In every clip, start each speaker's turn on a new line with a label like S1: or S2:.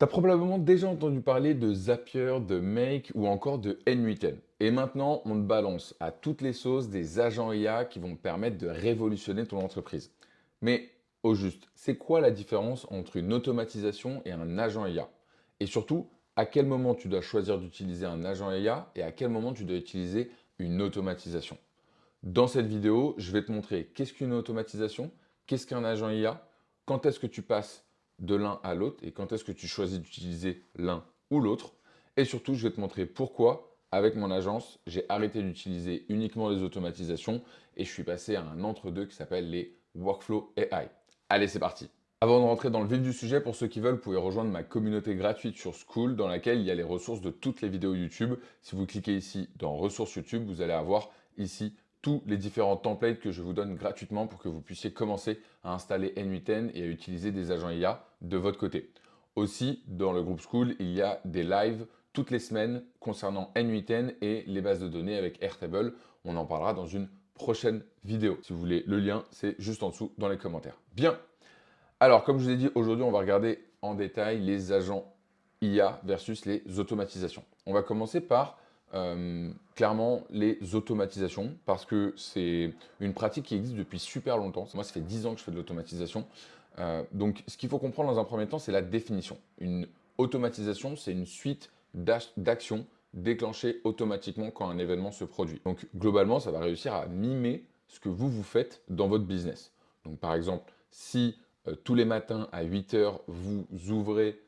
S1: T'as probablement déjà entendu parler de Zapier, de Make ou encore de N8N. Et maintenant, on te balance à toutes les sauces des agents IA qui vont te permettre de révolutionner ton entreprise. Mais au juste, c'est quoi la différence entre une automatisation et un agent IA? Et surtout, à quel moment tu dois choisir d'utiliser un agent IA et à quel moment tu dois utiliser une automatisation? Dans cette vidéo, je vais te montrer qu'est-ce qu'une automatisation, qu'est-ce qu'un agent IA, quand est-ce que tu passes de l'un à l'autre et quand est-ce que tu choisis d'utiliser l'un ou l'autre. Et surtout, je vais te montrer pourquoi, avec mon agence, j'ai arrêté d'utiliser uniquement les automatisations et je suis passé à un entre-deux qui s'appelle les Workflow AI. Allez, c'est parti. Avant de rentrer dans le vif du sujet, pour ceux qui veulent, vous pouvez rejoindre ma communauté gratuite sur School dans laquelle il y a les ressources de toutes les vidéos YouTube. Si vous cliquez ici dans ressources YouTube, vous allez avoir ici tous les différents templates que je vous donne gratuitement pour que vous puissiez commencer à installer N8N et à utiliser des agents IA de votre côté. Aussi, dans le groupe School, il y a des lives toutes les semaines concernant N8N et les bases de données avec Airtable. On en parlera dans une prochaine vidéo. Si vous voulez le lien, c'est juste en dessous dans les commentaires. Bien. Alors, comme je vous ai dit, aujourd'hui, on va regarder en détail les agents IA versus les automatisations. On va commencer par clairement les automatisations parce que c'est une pratique qui existe depuis super longtemps. Moi, ça fait 10 ans que je fais de l'automatisation. Donc, ce qu'il faut comprendre dans un premier temps, c'est la définition. Une automatisation, c'est une suite d'actions déclenchées automatiquement quand un événement se produit. Donc, globalement, ça va réussir à mimer ce que vous faites dans votre business. Donc, par exemple, si tous les matins à 8 heures, vous ouvrez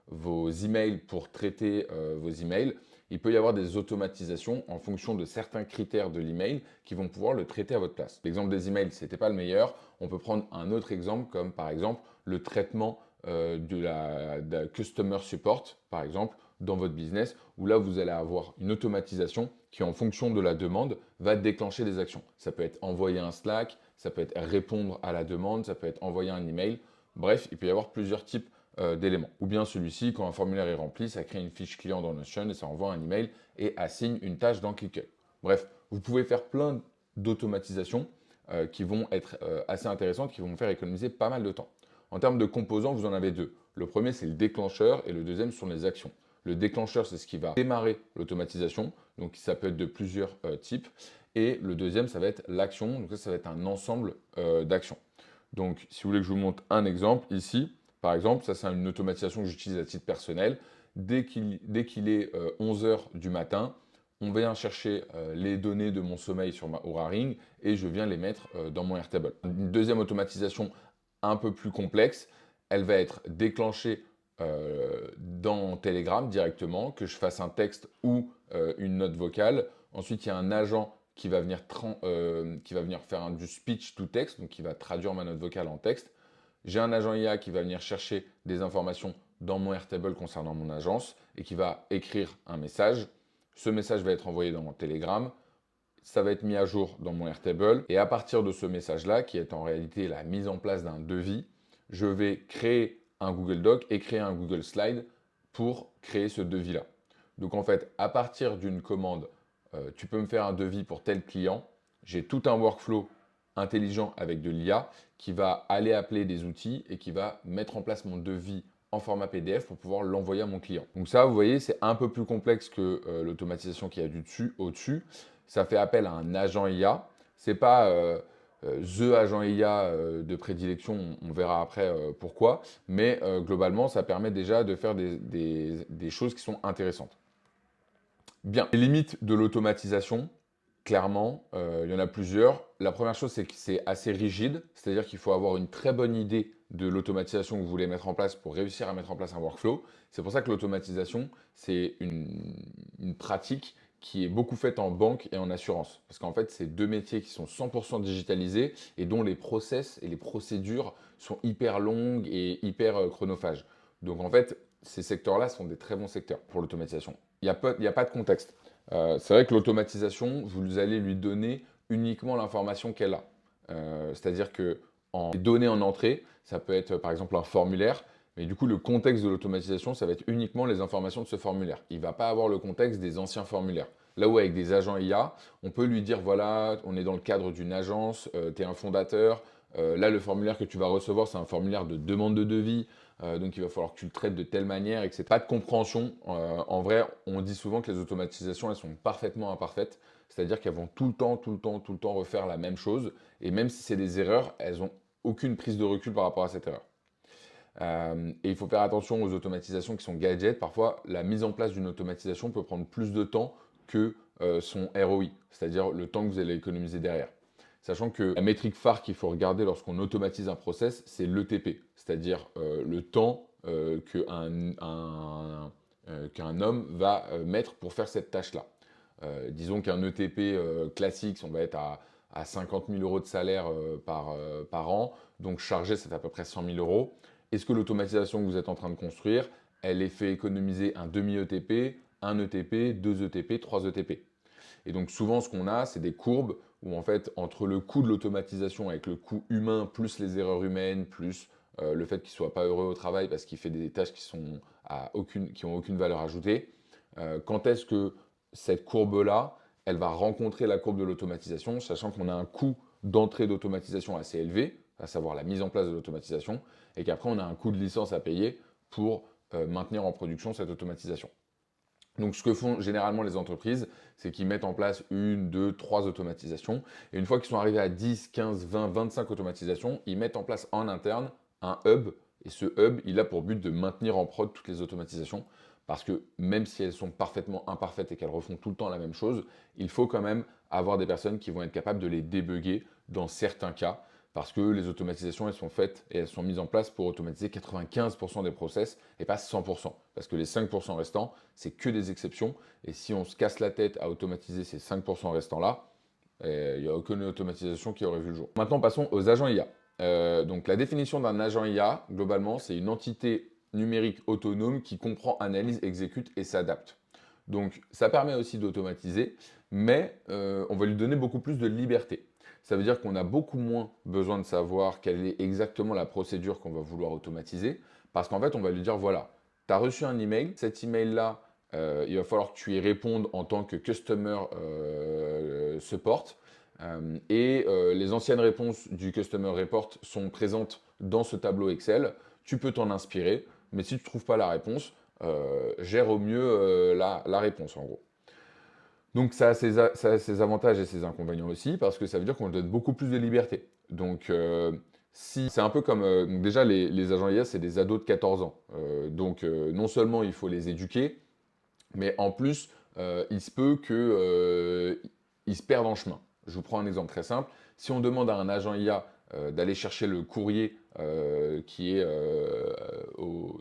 S1: vos emails pour traiter vos emails, il peut y avoir des automatisations en fonction de certains critères de l'email qui vont pouvoir le traiter à votre place. L'exemple des emails, ce n'était pas le meilleur. On peut prendre un autre exemple comme par exemple le traitement de la customer support, par exemple, dans votre business, où là, vous allez avoir une automatisation qui, en fonction de la demande, va déclencher des actions. Ça peut être envoyer un Slack, ça peut être répondre à la demande, ça peut être envoyer un email. Bref, il peut y avoir plusieurs types d'éléments. Ou bien celui-ci, quand un formulaire est rempli, ça crée une fiche client dans Notion et ça envoie un email et assigne une tâche dans ClickUp. Bref, vous pouvez faire plein d'automatisations qui vont être assez intéressantes, qui vont vous faire économiser pas mal de temps. En termes de composants, vous en avez deux. Le premier, c'est le déclencheur et le deuxième, ce sont les actions. Le déclencheur, c'est ce qui va démarrer l'automatisation. Donc, ça peut être de plusieurs types. Et le deuxième, ça va être l'action. Donc, ça va être un ensemble d'actions. Donc, si vous voulez que je vous montre un exemple, ici, par exemple, ça, c'est une automatisation que j'utilise à titre personnel. Dès qu'il est 11 heures du matin, on vient chercher les données de mon sommeil sur ma Oura Ring et je viens les mettre dans mon Airtable. Une deuxième automatisation un peu plus complexe, elle va être déclenchée dans Telegram directement, que je fasse un texte ou une note vocale. Ensuite, il y a un agent qui va venir faire du speech to text, donc qui va traduire ma note vocale en texte. J'ai un agent IA qui va venir chercher des informations dans mon Airtable concernant mon agence et qui va écrire un message. Ce message va être envoyé dans mon Telegram. Ça va être mis à jour dans mon Airtable. Et à partir de ce message-là, qui est en réalité la mise en place d'un devis, je vais créer un Google Doc et créer un Google Slide pour créer ce devis-là. Donc en fait, à partir d'une commande, tu peux me faire un devis pour tel client. J'ai tout un workflow intelligent avec de l'IA qui va aller appeler des outils et qui va mettre en place mon devis en format PDF pour pouvoir l'envoyer à mon client. Donc ça, vous voyez, c'est un peu plus complexe que l'automatisation qui a au-dessus. Ça fait appel à un agent IA. C'est pas the agent IA de prédilection, on verra après pourquoi, mais globalement, ça permet déjà de faire des choses qui sont intéressantes. Bien, les limites de l'automatisation, clairement, il y en a plusieurs. La première chose, c'est que c'est assez rigide, c'est-à-dire qu'il faut avoir une très bonne idée de l'automatisation que vous voulez mettre en place pour réussir à mettre en place un workflow. C'est pour ça que l'automatisation, c'est une pratique qui est beaucoup faite en banque et en assurance. Parce qu'en fait, c'est deux métiers qui sont 100% digitalisés et dont les process et les procédures sont hyper longues et hyper chronophages. Donc en fait, ces secteurs-là sont des très bons secteurs pour l'automatisation. Il n'y a pas de contexte. C'est vrai que l'automatisation, vous allez lui donner uniquement l'information qu'elle a. C'est-à-dire que les données en entrée, ça peut être par exemple un formulaire, mais du coup le contexte de l'automatisation, ça va être uniquement les informations de ce formulaire. Il ne va pas avoir le contexte des anciens formulaires. Là où avec des agents IA, on peut lui dire voilà, on est dans le cadre d'une agence, tu es un fondateur, là le formulaire que tu vas recevoir, c'est un formulaire de demande de devis. donc il va falloir que tu le traites de telle manière et que c'est pas de compréhension. En vrai, on dit souvent que les automatisations, elles sont parfaitement imparfaites, c'est-à-dire qu'elles vont tout le temps refaire la même chose, et même si c'est des erreurs, elles ont aucune prise de recul par rapport à cette erreur. Et il faut faire attention aux automatisations qui sont gadgets. Parfois, la mise en place d'une automatisation peut prendre plus de temps que son ROI, c'est-à-dire le temps que vous allez économiser derrière. Sachant que la métrique phare qu'il faut regarder lorsqu'on automatise un process, c'est l'ETP, c'est-à-dire le temps qu'un homme va mettre pour faire cette tâche-là. Disons qu'un ETP classique, on va être à 50 000 euros de salaire par an, donc chargé, c'est à peu près 100 000 euros. Est-ce que l'automatisation que vous êtes en train de construire, elle est fait économiser un demi-ETP, un ETP, deux ETP, trois ETP? Et donc souvent, ce qu'on a, c'est des courbes où en fait, entre le coût de l'automatisation avec le coût humain, plus les erreurs humaines, plus le fait qu'il ne soit pas heureux au travail parce qu'il fait des tâches qui n'ont aucune valeur ajoutée, quand est-ce que cette courbe-là, elle va rencontrer la courbe de l'automatisation, sachant qu'on a un coût d'entrée d'automatisation assez élevé, à savoir la mise en place de l'automatisation, et qu'après on a un coût de licence à payer pour maintenir en production cette automatisation. Donc ce que font généralement les entreprises, c'est qu'ils mettent en place une, deux, trois automatisations, et une fois qu'ils sont arrivés à 10, 15, 20, 25 automatisations, ils mettent en place en interne un hub, et ce hub, il a pour but de maintenir en prod toutes les automatisations, parce que même si elles sont parfaitement imparfaites et qu'elles refont tout le temps la même chose, il faut quand même avoir des personnes qui vont être capables de les débugger dans certains cas, parce que les automatisations, elles sont faites et elles sont mises en place pour automatiser 95% des process et pas 100%. Parce que les 5% restants, c'est que des exceptions. Et si on se casse la tête à automatiser ces 5% restants-là, il n'y a aucune automatisation qui aurait vu le jour. Maintenant, passons aux agents IA. Donc la définition d'un agent IA, globalement, c'est une entité numérique autonome qui comprend, analyse, exécute et s'adapte. Donc ça permet aussi d'automatiser, mais on va lui donner beaucoup plus de liberté. Ça veut dire qu'on a beaucoup moins besoin de savoir quelle est exactement la procédure qu'on va vouloir automatiser, parce qu'en fait, on va lui dire, voilà, tu as reçu un email, cet email-là, il va falloir que tu y répondes en tant que customer support, les anciennes réponses du customer report sont présentes dans ce tableau Excel. Tu peux t'en inspirer, mais si tu ne trouves pas la réponse, gère au mieux la réponse en gros. Donc ça a ses avantages et ses inconvénients aussi, parce que ça veut dire qu'on donne beaucoup plus de liberté. Donc si c'est un peu comme, donc déjà les agents IA, c'est des ados de 14 ans. Donc non seulement il faut les éduquer, mais en plus, il se peut qu'ils se perdent en chemin. Je vous prends un exemple très simple. Si on demande à un agent IA d'aller chercher le courrier qui est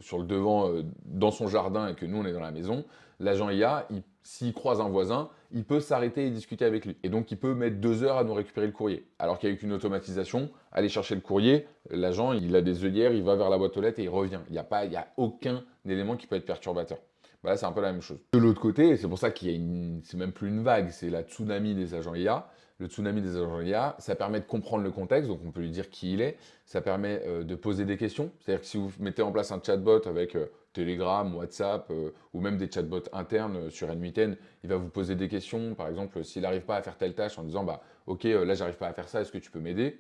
S1: sur le devant dans son jardin et que nous on est dans la maison, l'agent IA, s'il croise un voisin, il peut s'arrêter et discuter avec lui. Et donc il peut mettre 2 heures à nous récupérer le courrier. Alors qu'avec une automatisation, aller chercher le courrier, l'agent il a des œillères, il va vers la boîte aux lettres et il revient. Il n'y a aucun élément qui peut être perturbateur. Bah là, c'est un peu la même chose. De l'autre côté, c'est pour ça qu'il y a c'est même plus une vague, c'est la tsunami des agents IA. Le tsunami des agents IA, ça permet de comprendre le contexte, donc on peut lui dire qui il est. Ça permet de poser des questions. C'est-à-dire que si vous mettez en place un chatbot avec Telegram, WhatsApp ou même des chatbots internes sur N8N, il va vous poser des questions. Par exemple, s'il n'arrive pas à faire telle tâche en disant bah, ok, là, j'arrive pas à faire ça, est-ce que tu peux m'aider?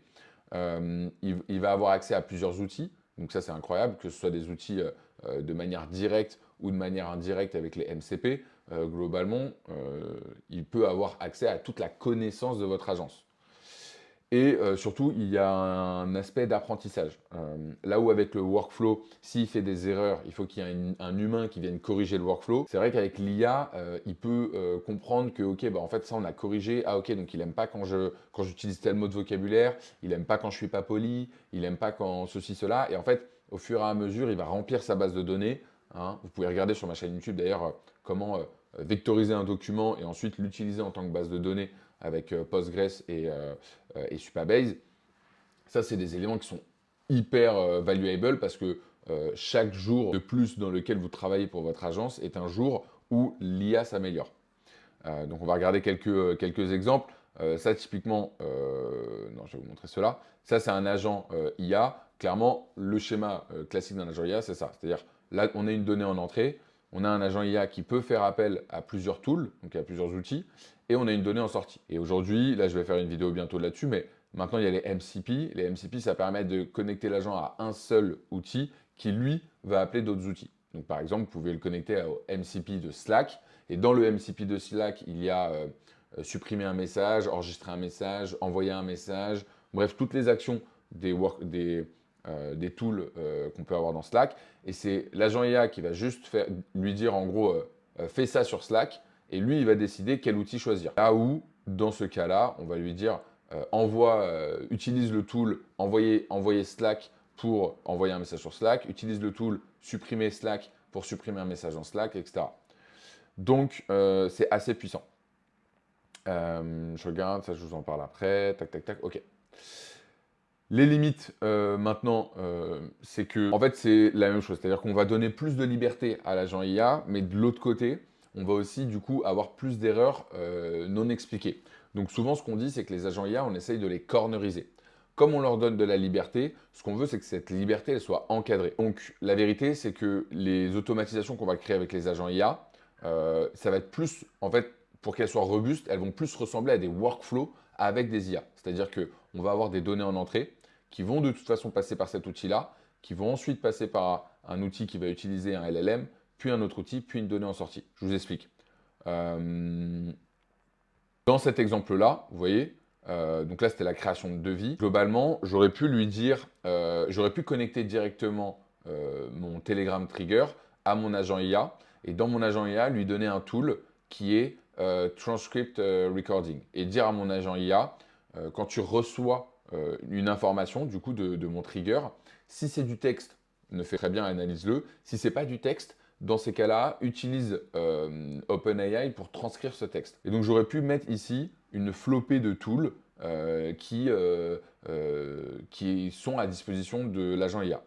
S1: Il va avoir accès à plusieurs outils. Donc ça, c'est incroyable, que ce soit des outils de manière directe ou de manière indirecte avec les MCP, globalement, il peut avoir accès à toute la connaissance de votre agence. Et surtout, il y a un aspect d'apprentissage. Là où avec le workflow, s'il fait des erreurs, il faut qu'il y ait un humain qui vienne corriger le workflow. C'est vrai qu'avec l'IA, il peut comprendre que, ok, bah, en fait, ça, on a corrigé. Ah, ok, donc il n'aime pas quand j'utilise tel mot de vocabulaire, il n'aime pas quand je suis pas poli, il n'aime pas quand ceci, cela. Et en fait, au fur et à mesure, il va remplir sa base de données. Hein. Vous pouvez regarder sur ma chaîne YouTube, d'ailleurs, comment vectoriser un document et ensuite l'utiliser en tant que base de données avec Postgres et Supabase. Ça, c'est des éléments qui sont hyper valuable parce que chaque jour de plus dans lequel vous travaillez pour votre agence est un jour où l'IA s'améliore. Donc, on va regarder quelques exemples. Ça, typiquement, non, je vais vous montrer cela. Ça, c'est un agent IA. Clairement, le schéma classique d'un agent IA, c'est ça. C'est-à-dire, là, on a une donnée en entrée. On a un agent IA qui peut faire appel à plusieurs tools, donc à plusieurs outils, et on a une donnée en sortie. Et aujourd'hui, là, je vais faire une vidéo bientôt là-dessus, mais maintenant, il y a les MCP. Les MCP, ça permet de connecter l'agent à un seul outil qui lui va appeler d'autres outils. Donc par exemple, vous pouvez le connecter au MCP de Slack, et dans le MCP de Slack, il y a supprimer un message, enregistrer un message, envoyer un message, bref, toutes les actions des tools qu'on peut avoir dans Slack. Et c'est l'agent IA qui va juste lui dire en gros, fais ça sur Slack, et lui, il va décider quel outil choisir. Là où, dans ce cas-là, on va lui dire, utilise le tool, envoyer Slack pour envoyer un message sur Slack, utilise le tool, supprimer Slack pour supprimer un message dans Slack, etc. Donc, c'est assez puissant. Je regarde, ça je vous en parle après. Tac, tac, tac, ok. Les limites, maintenant, c'est que, en fait, c'est la même chose. C'est-à-dire qu'on va donner plus de liberté à l'agent IA, mais de l'autre côté, on va aussi, du coup, avoir plus d'erreurs non expliquées. Donc, souvent, ce qu'on dit, c'est que les agents IA, on essaye de les corneriser. Comme on leur donne de la liberté, ce qu'on veut, c'est que cette liberté, elle soit encadrée. Donc, la vérité, c'est que les automatisations qu'on va créer avec les agents IA, ça va être plus, en fait, pour qu'elles soient robustes, elles vont plus ressembler à des workflows avec des IA. C'est-à-dire qu'on va avoir des données en entrée qui vont de toute façon passer par cet outil-là, qui vont ensuite passer par un outil qui va utiliser un LLM, puis un autre outil, puis une donnée en sortie. Je vous explique. Dans cet exemple-là, vous voyez, donc là c'était la création de devis. Globalement, j'aurais pu lui dire, j'aurais pu connecter directement mon Telegram Trigger à mon agent IA, et dans mon agent IA, lui donner un tool qui est Transcript Recording, et dire à mon agent IA, quand tu reçois une information du coup de mon trigger, si c'est du texte, ne fais très bien, analyse-le. Si c'est pas du texte, dans ces cas-là, utilise OpenAI pour transcrire ce texte. Et donc j'aurais pu mettre ici une flopée de tools qui sont à disposition de l'agent IA.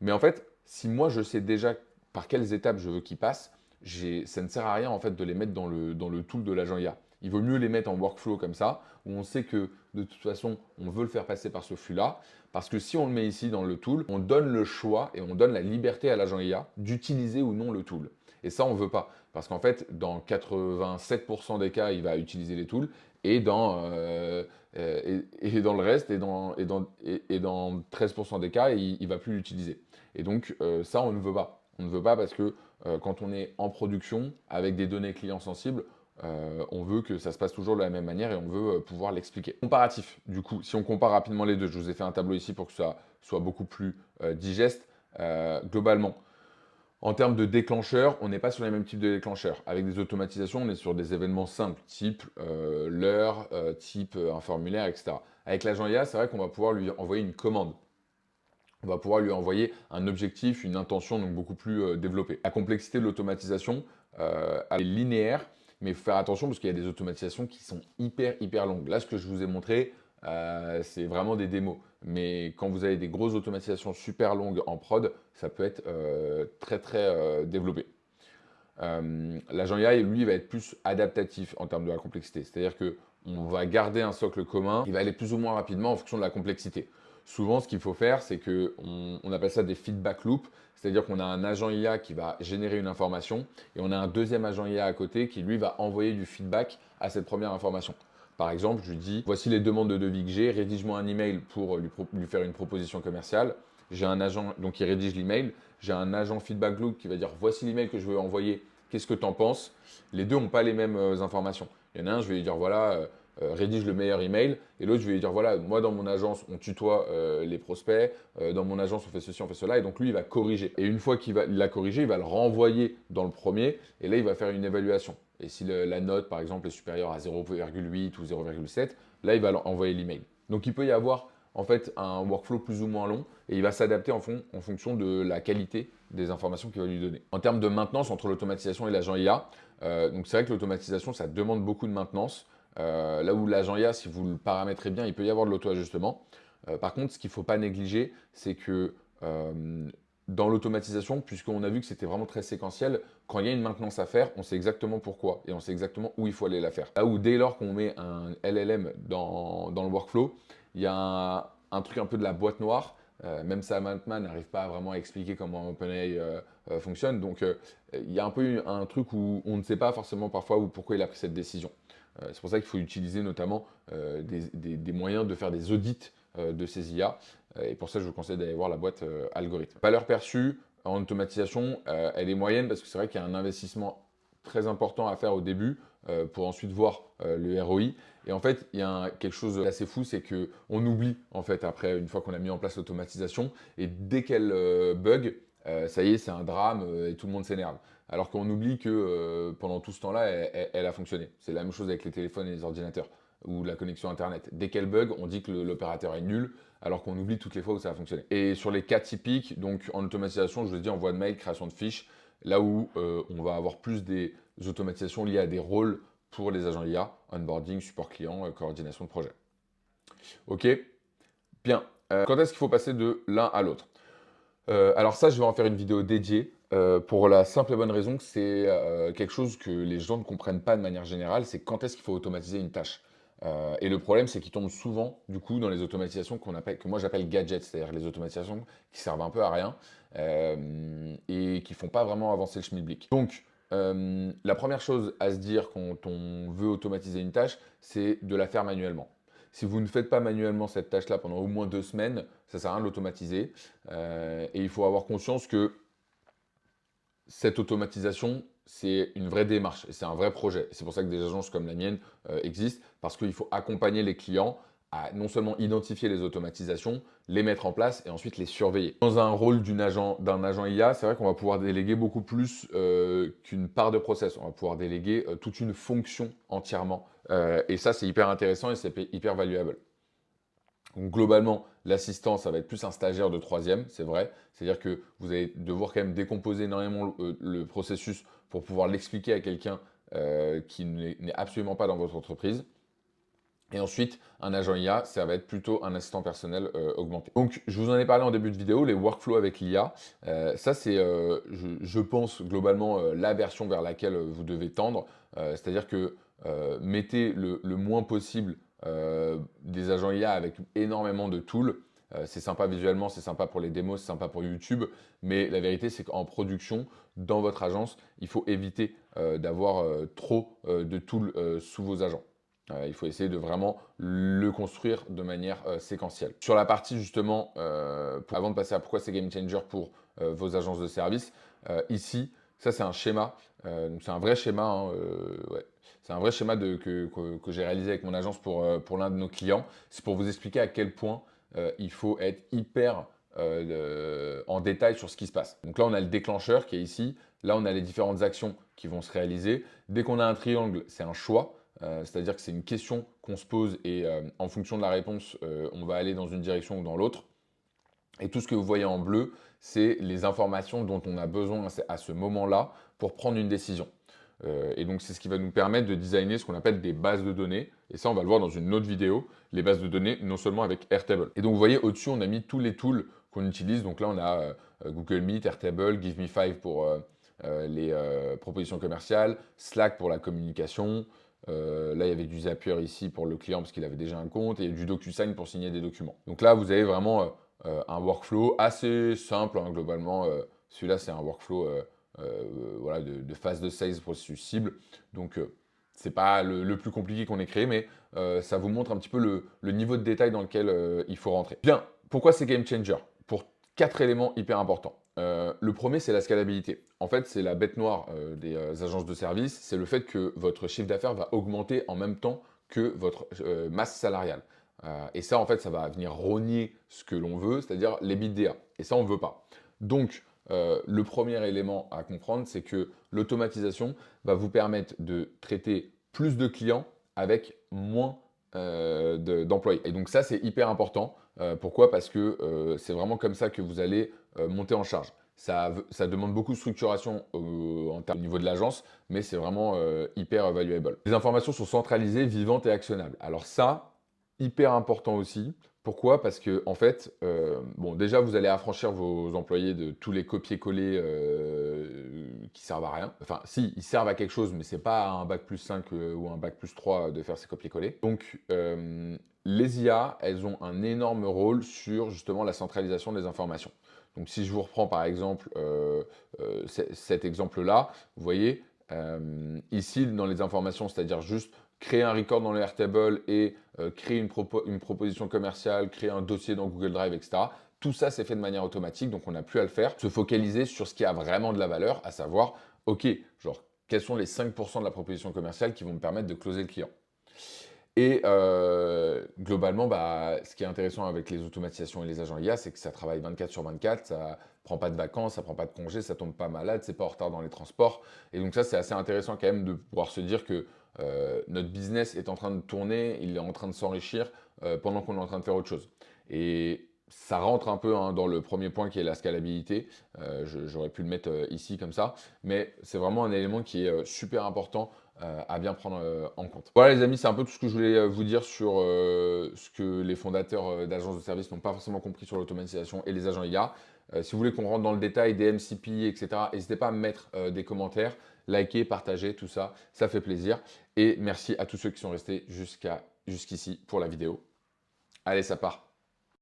S1: Mais en fait, si moi je sais déjà par quelles étapes je veux qu'ils passent, ça ne sert à rien en fait de les mettre dans le tool de l'agent IA. Il vaut mieux les mettre en workflow comme ça, où on sait que de toute façon, on veut le faire passer par ce flux-là. Parce que si on le met ici dans le tool, on donne le choix et on donne la liberté à l'agent IA d'utiliser ou non le tool. Et ça, on ne veut pas. Parce qu'en fait, dans 87% des cas, il va utiliser les tools. Et dans le reste, et dans 13% des cas, il ne va plus l'utiliser. Et donc, ça, on ne veut pas. On ne veut pas parce que quand on est en production, avec des données clients sensibles, on veut que ça se passe toujours de la même manière et on veut pouvoir l'expliquer. Comparatif, du coup, si on compare rapidement les deux, je vous ai fait un tableau ici pour que ça soit beaucoup plus digeste. Globalement, en termes de déclencheurs, on n'est pas sur les mêmes types de déclencheurs. Avec des automatisations, on est sur des événements simples, type l'heure, type un formulaire, etc. Avec l'agent IA, c'est vrai qu'on va pouvoir lui envoyer une commande. On va pouvoir lui envoyer un objectif, une intention donc beaucoup plus développée. La complexité de l'automatisation, elle est linéaire, mais il faut faire attention parce qu'il y a des automatisations qui sont hyper longues. Là, ce que je vous ai montré, c'est vraiment des démos. Mais quand vous avez des grosses automatisations super longues en prod, ça peut être très développé. L'agent IA, lui, va être plus adaptatif en termes de la complexité. C'est-à-dire qu'on va garder un socle commun, il va aller plus ou moins rapidement en fonction de la complexité. Souvent, ce qu'il faut faire, c'est qu'on appelle ça des feedback loops, c'est-à-dire qu'on a un agent IA qui va générer une information et on a un deuxième agent IA à côté qui, lui, va envoyer du feedback à cette première information. Par exemple, je lui dis, voici les demandes de devis que j'ai, rédige-moi un email pour lui faire une proposition commerciale. J'ai un agent, donc qui rédige l'email. J'ai un agent feedback loop qui va dire, voici l'email que je veux envoyer, qu'est-ce que tu en penses? Les deux n'ont pas les mêmes informations. Il y en a un, je vais lui dire, voilà, rédige le meilleur email. Et l'autre, je vais lui dire, voilà, moi dans mon agence, on tutoie les prospects. Dans mon agence, on fait ceci, on fait cela. Et donc lui, il va corriger. Et une fois qu'il l'a corrigé, il va le renvoyer dans le premier. Et là, il va faire une évaluation. Et si la note, par exemple, est supérieure à 0,8 ou 0,7, là, il va envoyer l'email. Donc, il peut y avoir en fait un workflow plus ou moins long et il va s'adapter en fonction de la qualité des informations qu'il va lui donner. En termes de maintenance entre l'automatisation et l'agent IA, donc c'est vrai que l'automatisation, ça demande beaucoup de maintenance. Là où l'agent IA, si vous le paramétrez bien, il peut y avoir de l'auto-ajustement. Par contre, ce qu'il ne faut pas négliger, c'est que dans l'automatisation, puisqu'on a vu que c'était vraiment très séquentiel, quand il y a une maintenance à faire, on sait exactement pourquoi et on sait exactement où il faut aller la faire. Là où dès lors qu'on met un LLM dans le workflow, il y a un truc un peu de la boîte noire. Même Sam Altman n'arrive pas vraiment à expliquer comment OpenAI fonctionne. Donc il y a un peu un truc où on ne sait pas forcément parfois pourquoi il a pris cette décision. C'est pour ça qu'il faut utiliser notamment des moyens de faire des audits de ces IA. Et pour ça, je vous conseille d'aller voir la boîte algorithme. Valeur perçue en automatisation, elle est moyenne parce que c'est vrai qu'il y a un investissement très important à faire au début pour ensuite voir le ROI. Et en fait, il y a quelque chose d'assez fou, c'est qu'on oublie en fait après, une fois qu'on a mis en place l'automatisation, et dès qu'elle bug, ça y est, c'est un drame et tout le monde s'énerve. Alors qu'on oublie que pendant tout ce temps-là, elle a fonctionné. C'est la même chose avec les téléphones et les ordinateurs ou la connexion Internet. Dès qu'elle bug, on dit que l'opérateur est nul, alors qu'on oublie toutes les fois où ça a fonctionné. Et sur les cas typiques, donc en automatisation, je vous ai dit envoi de mail, création de fiches, là où on va avoir plus des automatisations liées à des rôles pour les agents IA, onboarding, support client, coordination de projet. Ok, bien. Quand est-ce qu'il faut passer de l'un à l'autre? Alors ça, je vais en faire une vidéo dédiée pour la simple et bonne raison que c'est quelque chose que les gens ne comprennent pas de manière générale, c'est quand est-ce qu'il faut automatiser une tâche. Et le problème, c'est qu'ils tombent souvent, du coup, dans les automatisations que moi j'appelle gadgets, c'est-à-dire les automatisations qui servent un peu à rien et qui font pas vraiment avancer le schmilblick. Donc, la première chose à se dire quand on veut automatiser une tâche, c'est de la faire manuellement. Si vous ne faites pas manuellement cette tâche-là pendant au moins 2 semaines, ça ne sert à rien de l'automatiser. Et il faut avoir conscience que cette automatisation, c'est une vraie démarche et c'est un vrai projet. C'est pour ça que des agences comme la mienne existent, parce qu'il faut accompagner les clients à non seulement identifier les automatisations, les mettre en place et ensuite les surveiller. Dans un rôle d'un agent IA, c'est vrai qu'on va pouvoir déléguer beaucoup plus qu'une part de process. On va pouvoir déléguer toute une fonction entièrement. Et ça, c'est hyper intéressant et c'est hyper valuable. Donc globalement, l'assistant, ça va être plus un stagiaire de troisième, c'est vrai. C'est-à-dire que vous allez devoir quand même décomposer énormément le processus pour pouvoir l'expliquer à quelqu'un qui n'est absolument pas dans votre entreprise. Et ensuite, un agent IA, ça va être plutôt un assistant personnel augmenté. Donc, je vous en ai parlé en début de vidéo, les workflows avec l'IA. Ça, c'est, je pense, globalement, la version vers laquelle vous devez tendre. C'est-à-dire que mettez le moins possible des agents IA avec énormément de tools. C'est sympa visuellement, c'est sympa pour les démos, c'est sympa pour YouTube. Mais la vérité, c'est qu'en production, dans votre agence, il faut éviter d'avoir trop de tools sous vos agents. Il faut essayer de vraiment le construire de manière séquentielle. Sur la partie justement, avant de passer à pourquoi c'est game changer pour vos agences de service, ici, ça c'est un schéma, donc c'est un vrai schéma, hein, ouais. C'est un vrai schéma que j'ai réalisé avec mon agence pour l'un de nos clients. C'est pour vous expliquer à quel point il faut être hyper en détail sur ce qui se passe. Donc là, on a le déclencheur qui est ici. Là, on a les différentes actions qui vont se réaliser. Dès qu'on a un triangle, c'est un choix. C'est-à-dire que c'est une question qu'on se pose et en fonction de la réponse, on va aller dans une direction ou dans l'autre. Et tout ce que vous voyez en bleu, c'est les informations dont on a besoin à ce moment-là pour prendre une décision. Et donc, c'est ce qui va nous permettre de designer ce qu'on appelle des bases de données. Et ça, on va le voir dans une autre vidéo, les bases de données, non seulement avec Airtable. Et donc, vous voyez, au-dessus, on a mis tous les tools qu'on utilise. Donc là, on a Google Meet, Airtable, Give Me 5 pour les propositions commerciales, Slack pour la communication. Là, il y avait du Zapier ici pour le client parce qu'il avait déjà un compte et du DocuSign pour signer des documents. Donc là, vous avez vraiment un workflow assez simple, hein, globalement. Celui-là, c'est un workflow voilà, de phase de sales processus cible. Donc, c'est pas le plus compliqué qu'on ait créé, mais ça vous montre un petit peu le niveau de détail dans lequel il faut rentrer. Bien, pourquoi c'est game changer? Pour 4 éléments hyper importants. Le premier, c'est la scalabilité. En fait, c'est la bête noire des agences de service, c'est le fait que votre chiffre d'affaires va augmenter en même temps que votre masse salariale. Et ça, en fait, ça va venir rogner ce que l'on veut, c'est-à-dire l'EBITDA. Et ça, on ne veut pas. Donc, le premier élément à comprendre, c'est que l'automatisation va vous permettre de traiter plus de clients avec moins d'employés. Et donc ça, c'est hyper important. Pourquoi? Parce que c'est vraiment comme ça que vous allez monter en charge. Ça demande beaucoup de structuration au niveau de l'agence, mais c'est vraiment hyper valuable. Les informations sont centralisées, vivantes et actionnables. Alors ça, hyper important aussi. Pourquoi? Parce que en fait, bon, déjà, vous allez affranchir vos employés de tous les copier-coller qui servent à rien. Enfin, si, ils servent à quelque chose, mais c'est pas un bac plus 5 ou un bac plus 3 de faire ces copier-coller. Donc, les IA, elles ont un énorme rôle sur justement la centralisation des informations. Donc, si je vous reprends par exemple cet exemple-là, vous voyez, Ici, dans les informations, c'est-à-dire juste créer un record dans le Airtable et créer une proposition commerciale, créer un dossier dans Google Drive, etc. Tout ça, c'est fait de manière automatique, donc on n'a plus à le faire. Se focaliser sur ce qui a vraiment de la valeur, à savoir, OK, genre, quels sont les 5% de la proposition commerciale qui vont me permettre de closer le client. Et globalement, ce qui est intéressant avec les automatisations et les agents IA, c'est que ça travaille 24 sur 24, ça prend pas de vacances, ça prend pas de congés, ça tombe pas malade, c'est pas en retard dans les transports. Et donc ça, c'est assez intéressant quand même de pouvoir se dire que notre business est en train de tourner, il est en train de s'enrichir pendant qu'on est en train de faire autre chose. Et ça rentre un peu dans le premier point qui est la scalabilité. J'aurais pu le mettre ici comme ça, mais c'est vraiment un élément qui est super important à bien prendre en compte. Voilà les amis, c'est un peu tout ce que je voulais vous dire sur ce que les fondateurs d'agences de services n'ont pas forcément compris sur l'automatisation et les agents IA. Si vous voulez qu'on rentre dans le détail des MCP, etc., n'hésitez pas à me mettre des commentaires, liker, partager, tout ça, ça fait plaisir. Et merci à tous ceux qui sont restés jusqu'ici pour la vidéo. Allez, ça part.